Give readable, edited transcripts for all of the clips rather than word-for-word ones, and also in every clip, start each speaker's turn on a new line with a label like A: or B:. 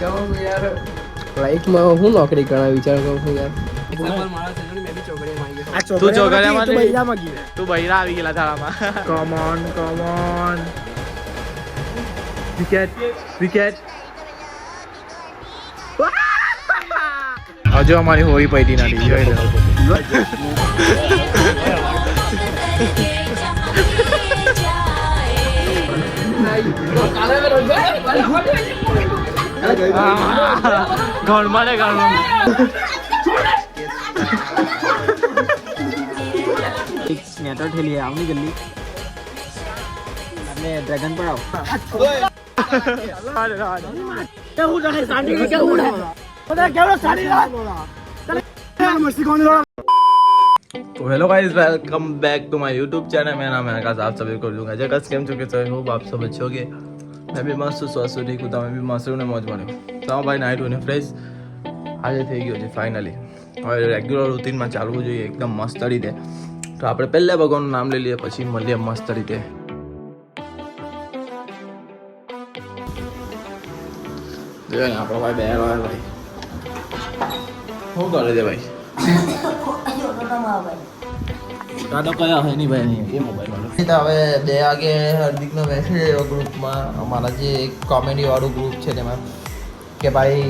A: વિચારો યાર લાઈફમાં હું નોકરી કરા વિચાર કરું છું યાર
B: તું ચોકડિયામાં તું બૈરા આવી ગયેલા થાળામાં કમ ઓન વિકેટ હજુ અમારી હોળી પૈટી નથી જોઈ લો ઘરમાં स्नेटर ठेली है आवनी गली अपने ड्रैगन पर आओ क्या हो रहा है साड़ी क्या हो रहा है पता है क्या हो रहा साड़ी मस्ती कौन हो तो hello guys welcome back to my YouTube channel मेरा नाम है आकाश आप सभी को दूंगा जगह केम છો કે સર હોપ આપ सब अच्छे होगे मैं भी मस्त स्वस्थ ठीक हूं मैं भी मस्त ने मौज माण्यो तो भाई नाइट होने फ्रेश આજે થઈ ગયો છે ફાઇનલી હવે રેગ્યુલર રૂટીનમાં ચાલવું જોઈએ એકદમ મસ્ત રીતે તો આપણે પહેલા ભગવાનનું નામ લઈ લઈએ પછી મળીએ મસ્ત રીતે આપણો ભાઈ બે ભાઈ શું કરે છે ભાઈ દાદા કયા હોય નહીં ભાઈ એ મોબાઈલ વાળો હવે 2 વાગે હાર્દિકનો મેસેજ આવ્યો ગ્રુપમાં અમારા જે કોમેડી વાળું ગ્રુપ છે તેમાં કે ભાઈ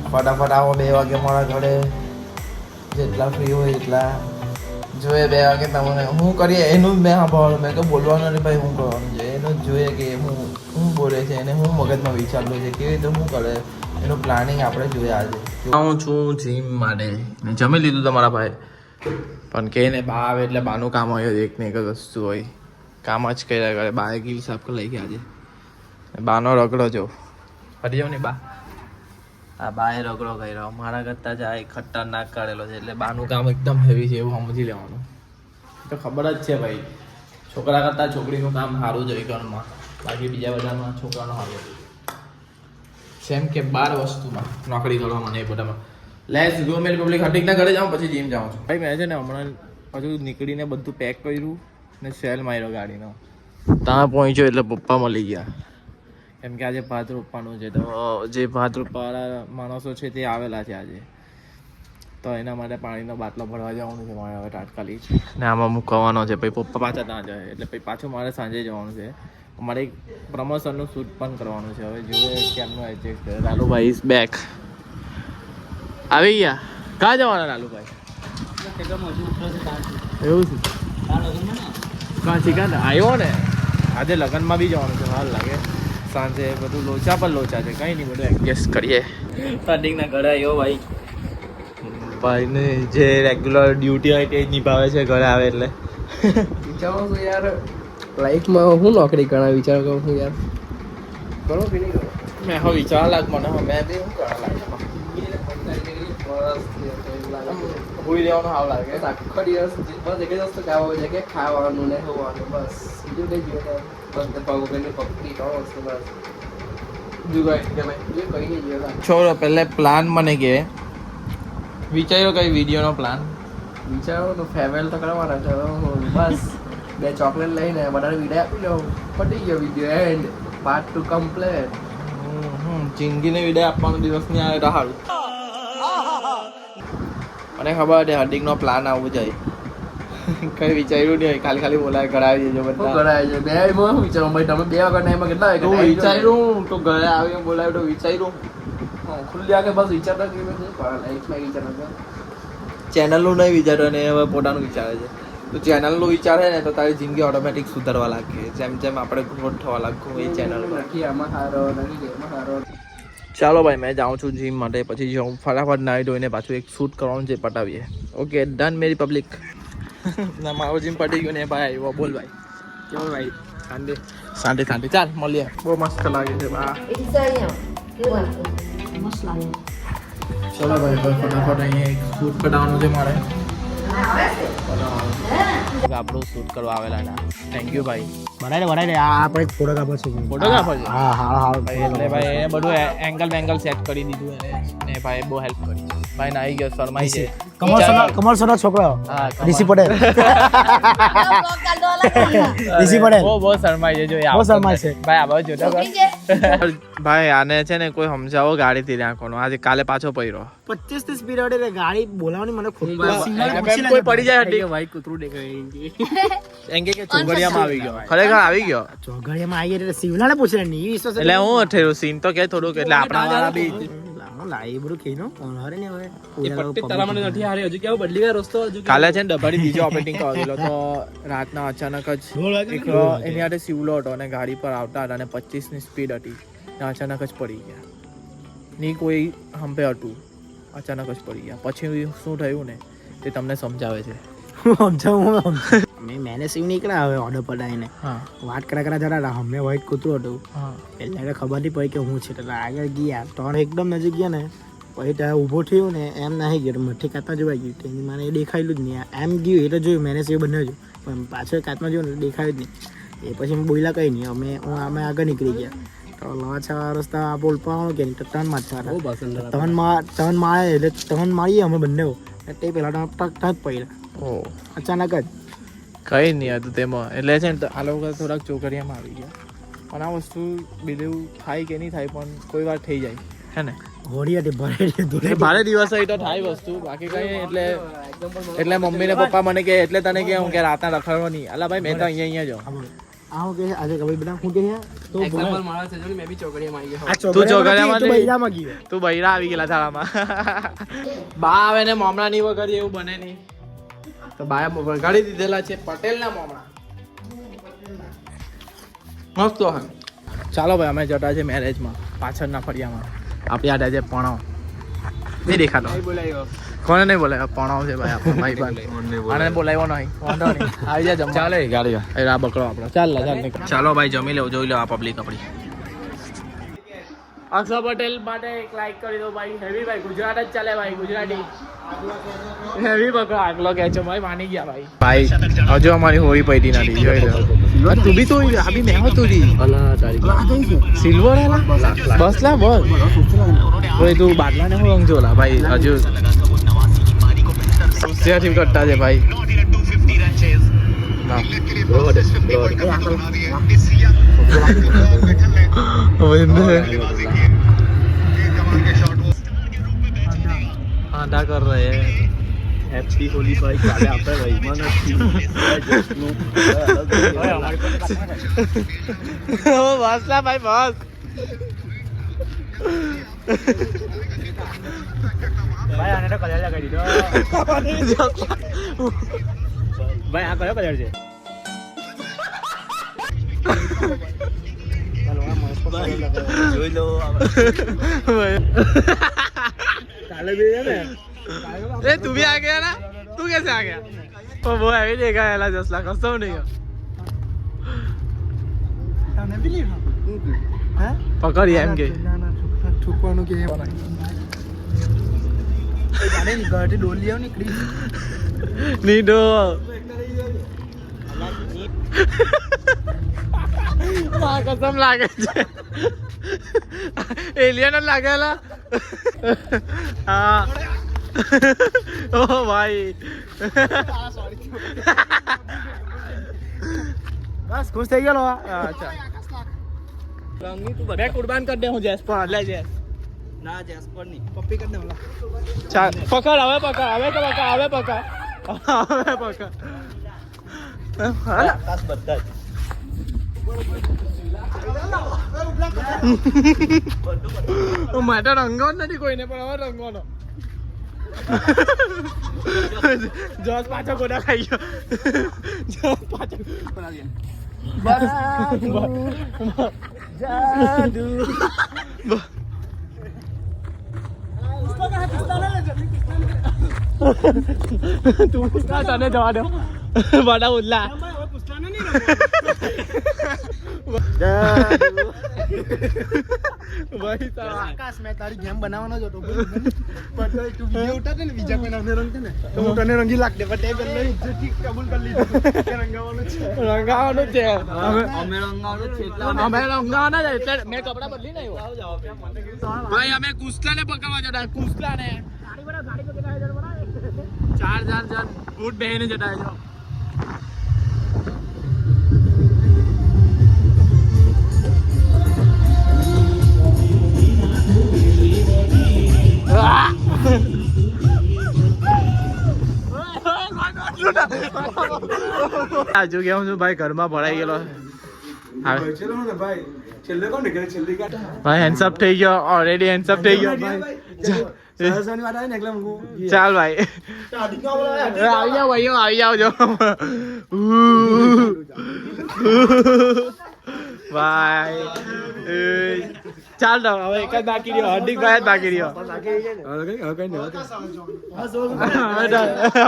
B: ફટાફટ આવો 2 વાગે મારા ઘરે જેટલા ફ્રી હોય એટલા જોઈએ 2 વાગે તમને હું કરીએ એનું જ મેં સાંભળવાનું મેં કહું બોલવાનું નહીં ભાઈ હું કરવાનું છે એનું જ જોઈએ કે હું બોલે છે એને હું મગજમાં વિચારલું છે કેવી રીતે હું કરે એનું પ્લાનિંગ આપણે જોઈએ આજે હું છું જીમ માટે જમી લીધું તમારા ભાઈ પણ કે ને બા આવે એટલે બાનું કામ હોય એક ને એક વસ્તુ હોય કામ જ કર્યા કરે બાએ ગીલ સાફ લઈ ગયા આજે બાનો રગડો જો ફરી જાવ ને બા આ બાએ રગડો કર્યો મારા કરતાં જાય ખતરનાક કાઢેલો છે એટલે બાનું કામ એકદમ હેવી છે એવું સમજી લેવાનું તો ખબર જ છે ભાઈ છોકરા કરતાં છોકરીનું કામ સારું જ હોય ઘરમાં બાકી બીજા બધામાં છોકરાનું સારું સેમ કે 12 વસ્તુમાં નોકરી કરવામાં એ બધામાં લેટ્સ ગો મેરી પબ્લિક હટીકના ઘરે જાઉં પછી જીમ જાઉં છું ભાઈ મેં છે ને હમણાં હજુ નીકળીને બધું પેક કર્યું ને સેલ માર્યો ગાડીનો ત્યાં પહોંચ્યો એટલે પપ્પા મળી ગયા કેમ કે આજે ભાત રોપવાનું છે તો જે ભાત રોપવાવાળા માણસો છે તે આવેલા છે આજે તો એના માટે પાણીનો બાટલો ભરવા જવાનું છે મારે હવે તાત્કાલિક ને આમાં મૂકવાનો છે પછી પપ્પા પાછા ત્યાં જાય એટલે પછી પાછું મારે સાંજે જવાનું છે અમારે એક પ્રમોશનનું શૂટ પણ કરવાનું છે હવે જોઈએ કેમનું એડજસ્ટ કરે લાલુભાઈ ઇઝ બેક આવી ગયા ક્યાં જવાના લાલુભાઈ એવું છે કાં શીખા આવ્યો ને આજે લગ્નમાં બી જવાનું છે હાલ લાગે સાંજે બધું લોચા પર લોચા છે કંઈ નહીં બધું એડજસ્ટ કરીએ સ્ટાર્ટિંગના ઘરે આવ્યો ભાઈ ભાઈને જે રેગ્યુલર ડ્યુટી હોય તે જ નિભાવે છે ઘરે આવે એટલે
A: વિચારો છું યાર લાઈફમાં હું નોકરી કરા વિચાર કરું છું યાર કરો કે નહીં કરો
B: મેં હવે વિચાર લાગ મને મેં બી શું કરા લાઈફમાં હોઈ રહેવાનું સારું લાગે
A: આખો દિવસ બસ એક જ વસ્તુ ખાવા છે કે ખાવાનું ને હોવાનું બસ બીજું કઈ જોઈએ બસ પગની પગની 3 વસ્તુ બસ
B: છોડો પહેલા પ્લાન મને કે વિચાર્યો કઈ વિડીયોનો પ્લાન
A: વિચારો તો ફેરવેલ તો કરવાના છે બસ 2 ચોકલેટ લઈને બધાને વિડીયો આપી દઉં પતી ગયો વિડીયો એન્ડ પાર્ટ 2 કમ્પ્લીટ
B: જિંદગીને વિડીયો આપવાનો દિવસ નહીં આવે તો સારું મને ખબર છે હાર્દિકનો પ્લાન આવું જાય કઈ વિચાર્યું નહીં ખાલી ખાલી બોલાય કરાવી દેજો બધા
A: કરાવી છે બે હું વિચારું ભાઈ તમે 2 વાગ્યા ટાઈમમાં કેટલા વાગે
B: તો વિચાર્યું તો ઘરે આવીને બોલાવ્યો તો વિચાર્યું
A: ખુલ્લી આગે બસ વિચારતા કેવું છે પણ લાઈફમાં વિચારતા
B: ચેનલનું નહીં વિચાર્યું અને હવે પોતાનું વિચારે છે તો ચેનલનું વિચારે ને તો તારી જિંદગી ઓટોમેટિક સુધારવા લાગે જેમ જેમ આપણે ગ્રોથ થવા લાગવું એ ચેનલ
A: નથી આમાં સારો નથી એમાં સારો
B: ચાલો ભાઈ મેં જાઉં છું જીમ માટે પછી જાઉં ફટાફટ નાહી ધોઈને પાછું એક શૂટ કરવાનું છે પટાવીએ ઓકે ડન મેરી પબ્લિક ના મારો જીમ પટી ગયો ને ભાઈ આવ્યો બોલ ભાઈ કેવું ભાઈ શાંતિ ચાલ મળીએ બહુ મસ્ત લાગે છે બા ચલો ભાઈ ફટાફટ અહીંયા એક શૂટ કઢાવવાનું છે મારે આપણું શૂટ કરવા આવેલા હતા. થેન્ક યુ ભાઈ.
C: બનાવી દે આ આપણે ફોટોગ્રાફર છે.
B: ફોટોગ્રાફર છે
C: હા હા હા
B: ભાઈ. એટલે ભાઈ એ બધું એંગલ સેટ કરી દીધું એને ને ભાઈ બહુ હેલ્પ કરી. ભાઈ નાઈ ગયો શરમાઈ છે.
C: કમલ સરના છોકરો
B: હા
C: ઋષિ પટેલ ઋષિ પટેલ
B: બહુ શરમાઈ છે જો
C: બહુ શરમાય છે.
B: ભાઈ આ બાજુ જોતા ભાઈ આને છે ને કોઈ સમજાવો ગાડીથી રાખવાનો. આજે કાલે પાછો પડ્યો
C: 25 થી સ્પીડ અડે ગાડી બોલાવવાની મને ખોટું
B: કોઈ પડી જાય હટી
A: ભાઈ કૂતરું દેખાય
B: એમ કે ચોગડિયામાં આવી ગયો. ખરેખર આવી ગયો.
C: ચોઘડિયામાં આવી એટલે શિવલાને પૂછે ને ઈ વિશ્વાસ
B: એટલે હું થયું સીન તો કે થોડુંક એટલે આપણા વાળા બી
C: લાઈ બધું કહીનો હરે ને હવે
A: નથી હારી હજુ કેવું બદલી ગયા રસ્તો હજુ
B: કાલે છે ને ડબ્બાની બીજો ઓપરેટિંગ કરેલો તો રાતના અચાનક જ એક એની હાથે સિવલો હતો અને ગાડી પર આવતા હતા અને 25 ની સ્પીડ હતી ને અચાનક જ પડી ગયા. ની કોઈ હંપે હતું અચાનક જ પડી ગયા. પછી શું થયું ને તે તમને સમજાવે છે.
C: મેને શિવ નીકળ્યા હવે ઓર્ડર પડાવીને
B: હા
C: વાત કરા જરા હમને વ્હાઈટ કૂતરું હતું
B: હા
C: એટલે ખબર નહીં પડી કે હું છે એટલે આગળ ગયા તો એકદમ નજીક ગયા ને પછી ત્યાં ઊભો થયું ને એમ નાહી ગયો મઠ્ઠી કાચમાં જોવાઈ ગયું તેની મને એ દેખાયેલું જ નહીં એમ ગયું એટલે જોયું મેને શિવ બંને જોયું પણ પાછળ કાચમાં જોયું ને દેખાયું જ નહીં. એ પછી બોલ્યા કંઈ નહીં અમે આગળ નીકળી ગયા તો લવાછા રસ્તા બોલવાનો કે નહીં તો ટર્ન મારતા ટર્ન મારે એટલે ટર્ન મારીએ અમે બંને તે પહેલાં ટક જ પડ્યા
B: ઓ
C: અચાનક જ
B: કઈ નહીં હતું તેમાં. એટલે છે ને આ લોકો થોડાક ચોકડિયામાં આવી ગયા. પણ આ વસ્તુ બિલીવ થાય કે નહીં થાય પણ કોઈ વાર થઈ જાય હે ને.
C: હોળી હતી ભરે
B: ભારે દિવસ હોય તો થાય વસ્તુ બાકી કઈ નહીં. એટલે મમ્મી ને પપ્પા મને કે એટલે તને કે હું કે રાતના રખડવો નહીં. અલા ભાઈ મેં તો અહીંયા જ
C: આ કે આજે કબઈ બધા હું કે તો
A: એક્ઝામ્પલ મારા છે જો મેં બી ચોકડીમાં આવી ગયો
C: આ
B: તું ચોકડિયામાં
C: તું બૈરામાં ગયો
B: તું બૈરા આવી ગયેલા થાળામાં. બા આવે ને મમરા ની વગર એવું બને નહીં તો બાએ વગાડી દીધેલા છે પટેલના મમરા મસ્ત હે. ચાલો ભાઈ અમે જતા છે મેરેજમાં પાછળના ફળિયામાં. આપણી આડે છે પણાવ નહીં દેખાતો. કોને નહીં બોલાવ્યો પણાવ છે ભાઈ આપણો ભાઈ આને બોલાવ્યો નહીં વાંધો નહીં આવી જાય જમવા. ચાલે ગાડી આ બકરો આપણો ચાલ ચાલો ભાઈ જમી લેવું જોઈ લો આ પબ્લિક આપણી. અક્ષર પટેલ માટે એક લાઈક કરી દો ભાઈ. હેવી ભાઈ ગુજરાત જ ચાલે ભાઈ ગુજરાતી હેવી બકરો આગલો કે છે ભાઈ માની ગયા ભાઈ. ભાઈ હજુ અમારી હોળી પડી નથી જોઈ લો. તું બી તો અભી મેં હતું સિલ્વર બસ લા બસ તો તું બાટલા ને હું રંગ જોલા ભાઈ હજુ સોસિયાથી કરતા છે ભાઈ. आधा कर रहे हैं. हैप्पी होली भाई काले आप भाई मन ओ वासला भाई बस
C: ભાઈ આને તો કલર લગાડી દીધો ભાઈ આ કયો કલર છે
B: જોઈ લો
C: કાલે भी है ना
B: ए तू भी आ गया ना तू कैसे आ गया ओ वो है ही देखा है जसला कसम नहीं
C: તને બી લીધો હે
B: પકડી એમ કે
C: ના ઠુકવાનું કે એ ગાને ઘરથી ડોલી આવ નીકળી
B: નીડો માં કસમ લાગે છે એલિયન લાગેલા હા ઓ ભાઈ
C: બસ ખુશ થઈ ગયો
B: અચ્છા मैं कुर्बान कर दे हूँ जैस्पर ले जैस
C: ના જેસ્પર ની પપ્પી કર દે ઓલા
B: ચાલ પકડ હવે પકડ હવે તો પકડ હવે પકડ હવે પકડ
C: આકાશ બધા
B: માટે રંગો જ નથી કોઈને પણ હવે રંગવાનો જોસ પાછો ગોડા ખાઈ ગયો જોસ પાછો
C: જાદુ
B: તું તને જવા દો બડા ઉલ્લા
C: જાદુ
A: ભાઈ તારા
C: આકાશ મેં તારી ગેમ બનાવવાનો જ હતો પણ તું વિડિયો ઉતારતે ને બીજા કોઈ નામને રંગતે ને તો હું તને રંગી લાગ દે પણ તે પહેલા ઇજ્જતથી કબૂલ કરી લીધું કે રંગાવાનું છે
A: અમે રંગાવાના જ એટલે મેં કપડા બદલી નહીં ભાઈ અમે કુસ્લાને પકડવા જતા કુસ્લાને
C: ગાડી પર કેટલા હજાર બનાવે
A: 4 જણ બૂટ બેહીને જતા છો આજુ કેવું છું ભાઈ ઘરમાં ભરાઈ ગયેલો ભાઈ હેન્ડસઅપ થઈ ગયો ઓલરેડી હેન્ડસઅપ થઈ ગયો ચાલ ભાઈ આવી જાઓ ભાઈઓ આવી જાઓ જો ભાઈ ચાલ તો હવે એક જ બાકી રહ્યો હાર્દિક ભાઈ જ બાકી રહ્યો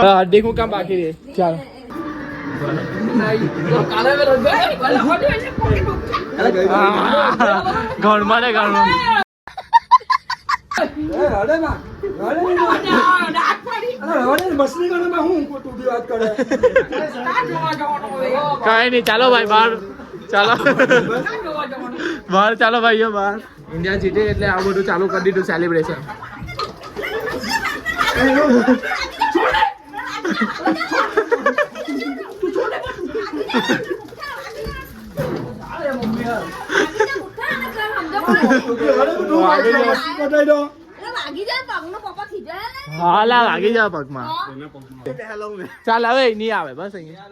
A: હાર્દિક હું કામ બાકી રહે ચાલ ઘરમાં ને ઘરમાં કઈ નઈ ચાલો ભાઈ બહાર ચાલો બહાર ચાલો ભાઈઓ બહાર ઇન્ડિયા જીતે એટલે આ બધું ચાલુ કરી દીધું સેલિબ્રેશન હાલા લાગી જાવ પગમાં ચાલ હવે નહીં આવે બસ અહીંયા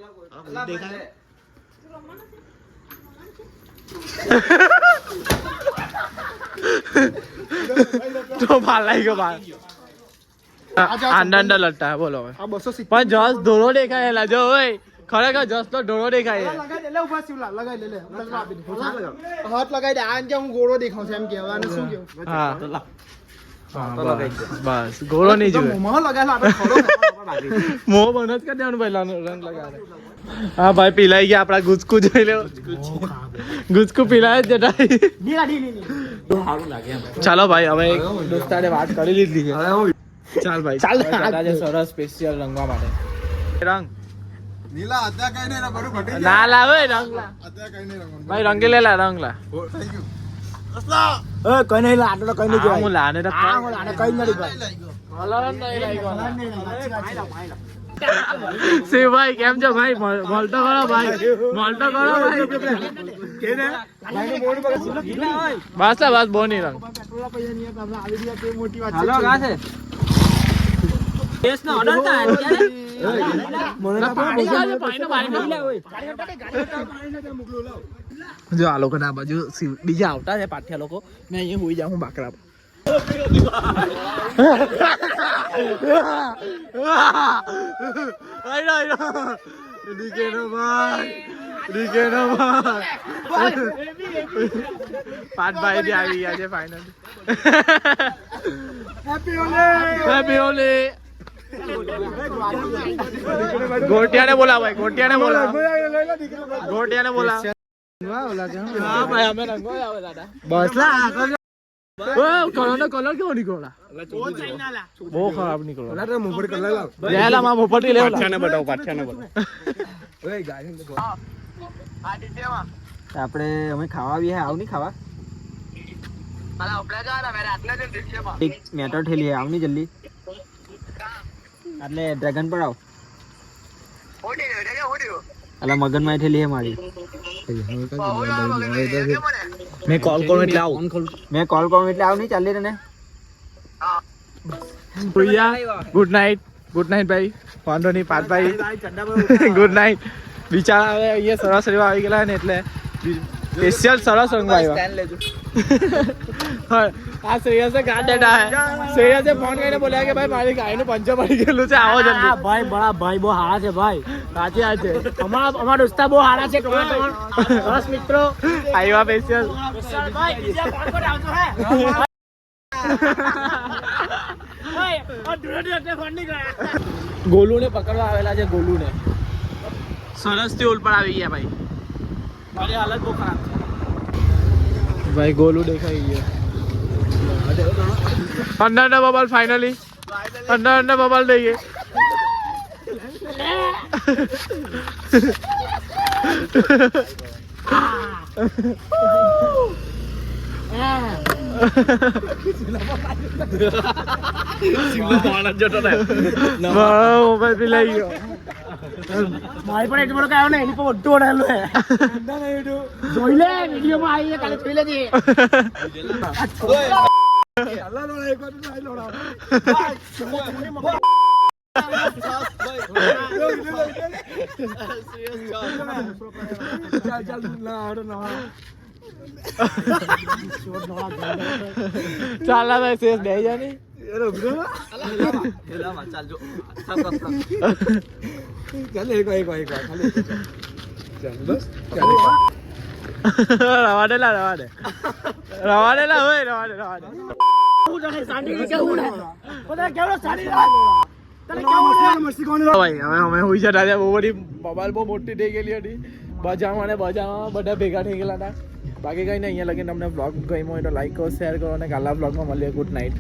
A: તો ભાલાઈ ગયો બાર આંડા લડતા બોલો પણ જસ ધોળો દેખાયેલા જો ઓય ખરેખર જસ તો ધોળો દેખાય
C: હાથ લગાઈ દે આ હું ગોળો દેખાઉં છું એમ કહેવાનું શું કેવું
A: હા બસ ગોળો નહીં જોવે
C: મોં લગાયેલા
A: મોં બંધ જ કરી દેવાનું પહેલા રંગ લગાવે હા ભાઈ પીલાઈ ગયા આપડા ગુચકુ જોઈ લો ગુચકુ પીલાય જ જતા ચાલો ભાઈ હવે દોસ્તારે વાત કરી લીધી છે ચાલ ભાઈ ચાલ સરસ સ્પેશિયલ રંગવા માટે રંગ
B: નીલા અત્યારે કઈ નહીં બધું ઘટી
A: ના લાવે રંગ લા
B: અત્યારે કઈ નહીં રંગ
A: ભાઈ રંગી લેલા રંગ લા
B: થઈ ગયું
C: કઈ નહીં લાડો તો કઈ નહીં
A: હા, હું લાને તો
C: હું લાડો કઈ નહીં ભાઈ
A: કલર નહીં લાગ્યો શિવભાઈ કેમ છો ભાઈ મોલતો કરો ભાઈ મોલતો કરો ભાઈ બસ બસ બહુ નહીં રંગ
C: હાલો કાં છે ટેસ્ટ નો ઓર્ડર કા
A: જો આ લોકો ના બાજુ બીજા આવતા છે પાઠિયા લોકો મેં અહીંયા હોઈ જાઉં બાકરા પાઠભાઈ બી આવી ગયા છે ફાઇનલ હેપી હોલી ગોટિયાને બોલા ભાઈ ગોટિયાને બોલા ગોટિયાને બોલા હા ભાઈ અમે રંગવા આવે દાદા
C: બસ લા
A: કલર કેવો નીકળો બહુ ખરાબ નીકળો
C: મોફડ કલર લાવ
A: લેલા માં મોફટી લેવ
C: આપણે અમે ખાવા બી આવ નહીં ખાવા એક મેટર ઠેલી આવ નહીં જલ્દી એટલે ડ્રેગન પર આવ એટલે મગન માં ઠેલી હે મારી
A: મેં કોલ કરું એટલે આવ
C: નહીં ચાલી તને
A: ગુડ નાઇટ ભાઈ વાંધો નહીં પાઠભાઈ ગુડ નાઇટ બિચારા હવે અહીંયા સરસ રેવા આવી ગયેલા ને એટલે સ્પેશિયલ સરસ રંગવા આવ્યા આ શ્રેયસે ગાડ દેતા હે શ્રેયસે ફોન કરીને બોલ્યા કે ભાઈ મારી ગાયનું પંચર પડી ગયેલું છે આવો જલ્દી
C: ભાઈ બડા ભાઈ બહુ હારા છે ભાઈ
A: સાચી વાત છે
C: અમારા દોસ્તા બહુ હારા છે બસ મિત્રો
A: આવ્યા સ્પેશિયલ
C: ભાઈ બીજા કોણ કોણ આવતો હે
A: ગોલુને પકડવા આવેલા છે ગોલુને સરસ થી ઓલ પર આવી ગયા ભાઈ
C: મારી હાલત બહુ ખરાબ છે
A: ભાઈ ગોલું દેખાઈ ગયો અંદરના બબલ ફાઇનલી અંદરના બબલ દઈ ગઈ મોબાઈલ પી લઈ ગયો
C: મારી પણ એટલું બધું કાયો ને એની પર બધું ઓઢાયેલું હે જોઈ લે વિડીયોમાં આવી કાલે જોઈ લેજે
A: ચાલ ભાઈ શેષ બે જા ને રવા દે હોય રવા દે ભાઈ હવે અમે હુઈ જતા હતા બહુ બધી મોબાઈલ બહુ મોટી થઈ ગયેલી હતી બજારમાં ને બજારમાં બધા ભેગા થઈ ગયેલા હતા બાકી કઈ નહીં અહીંયા લગીને તમને બ્લોગ ગમ્યો હોય તો લાઈક કરો શેર કરો અને કાલના બ્લોગમાં મળીએ ગુડ નાઇટ